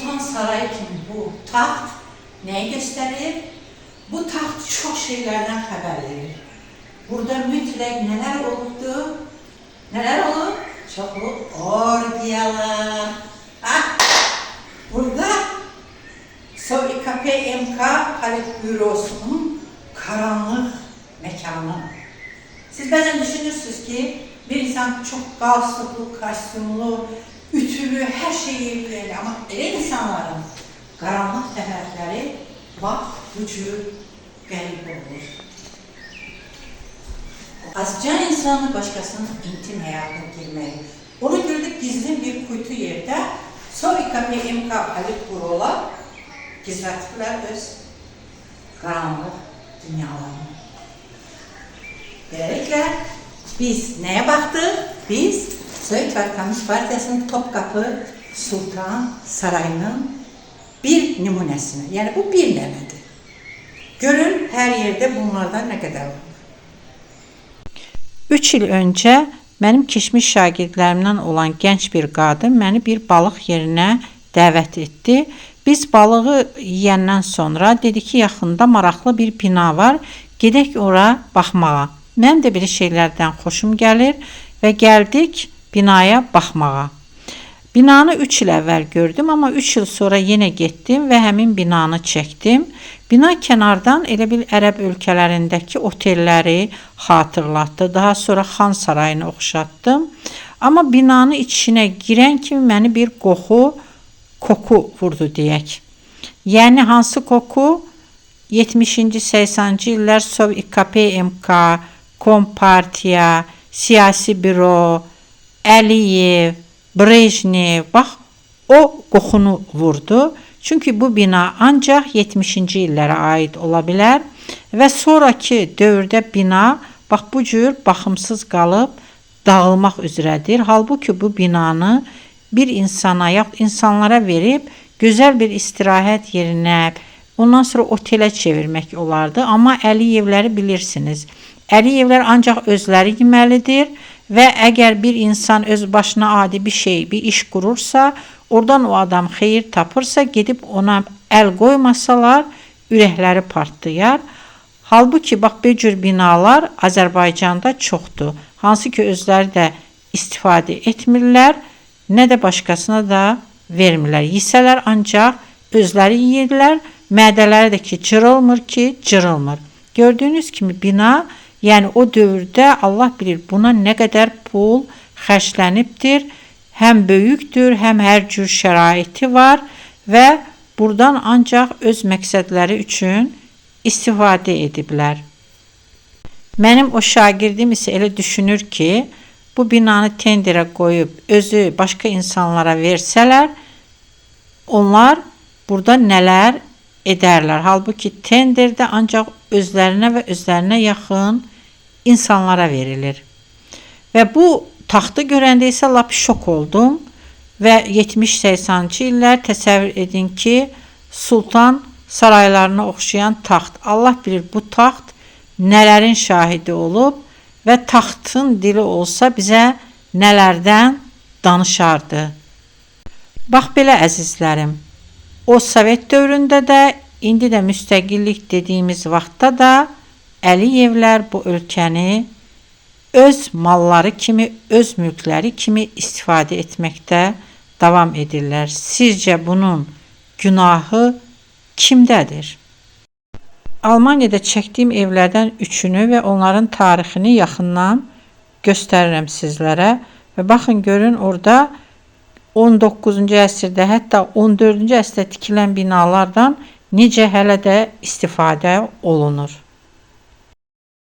Sultan Sarayı kimi bu taxt neyi gösterir? Bu taxt çok şeylerden haber verir. Burada mütləq neler olubdu? Neler olub? Çoxlu ordiyalar. Burada SOİKPMK Politbürosunun karanlık mekanı. Siz bazen düşünürsünüz ki bir insan çok galstuklu, kostyumlu, ütülü, her şeyi yapıyor ama öyle insanların karanlık tərəfləri bak bu cür qərib olur. Azca insanı başkasının intim hayatına girmeyi. Onu gördük gizli bir kuytu yerde SOİKPMK Politbürolar gizlettiler öz karanlık dünyalarını. Böylelikle biz neye baktık? Biz Sovyet Komünist Partiyası'nın Topkapı Sultan Sarayı'nın bir numunesine. Yani bu bir nemedir. Görün her yerde bunlardan ne kadar var. 3 il öncə mənim keçmiş şagirdlərimdən olan gənc bir qadın məni bir balıq yerinə dəvət etdi. Biz balığı yeyəndən sonra dedi ki, yaxında maraqlı bir bina var, gedək ora baxmağa. Mənim də belə şeylərdən xoşum gəlir və gəldik binaya baxmağa. Binanı 3 il əvvəl gördüm, amma 3 il sonra yenə getdim və həmin binanı çəkdim. Bina kənardan elə bil ərəb ölkələrindəki otelləri xatırlatdı. Daha sonra Xan Sarayını oxşatdım. Amma binanın içinə girən kimi məni bir koku vurdu deyək. Yəni hansı koku? 70-ci, 80-ci illər SOİKPMK, Kompartiya, Siyasi Büro, Əliyev, Brejnev, bax o qoxunu vurdu. Çünki bu bina ancaq 70-ci illərə aid ola bilər və sonraki dövrdə bina bax bu cür baxımsız qalıb dağılmaq üzrədir. Halbuki bu binanı bir insana yaxud insanlara verib gözəl bir istirahət yerinə, ondan sonra otelə çevirmək olardı. Amma Əliyevləri bilirsiniz. Əliyevlər ancaq özləri yeməlidir və əgər bir insan öz başına adi bir şey, bir iş qurursa, oradan o adam xeyir tapırsa, gedib ona əl qoymasalar, ürəkləri partlayar. Halbuki, bax, bir cür binalar Azərbaycanda çoxdur. Hansı ki, özləri də istifadə etmirlər, nə də başqasına da vermirlər. Yisələr ancaq özləri yeyirlər, mədələri də ki, cırılmır ki, cırılmır. Gördüyünüz kimi bina, yəni o dövrdə Allah bilir buna nə qədər pul xərclənibdir. Həm böyükdür, həm hər cür şəraiti var və buradan ancaq öz məqsədləri üçün istifadə ediblər. Mənim o şagirdim isə elə düşünür ki, bu binanı tenderə qoyub özü başqa insanlara versələr, onlar burada nələr edərlər. Halbuki tenderdə ancaq özlərinə və özlərinə yaxın insanlara verilir. Və bu taxtı görəndə isə lap şok oldum və 70-80-ci illər təsəvvür edin ki, sultan saraylarına oxşayan taxt. Allah bilir bu taxt nələrin şahidi olub və taxtın dili olsa bizə nələrdən danışardı. Bax belə əzizlərim, o Sovet dövründə də, indi də müstəqillik dediyimiz vaxtda da Əliyevlər bu ölkəni öz malları kimi, öz mülkləri kimi istifadə etməkdə davam edirlər. Sizcə bunun günahı kimdədir? Almaniyada çəkdiyim evlərdən üçünü və onların tarixini yaxından göstərirəm sizlərə. Və baxın, görün orada 19-cu əsrdə, hətta 14-cü əsrdə tikilən binalardan necə hələ də istifadə olunur.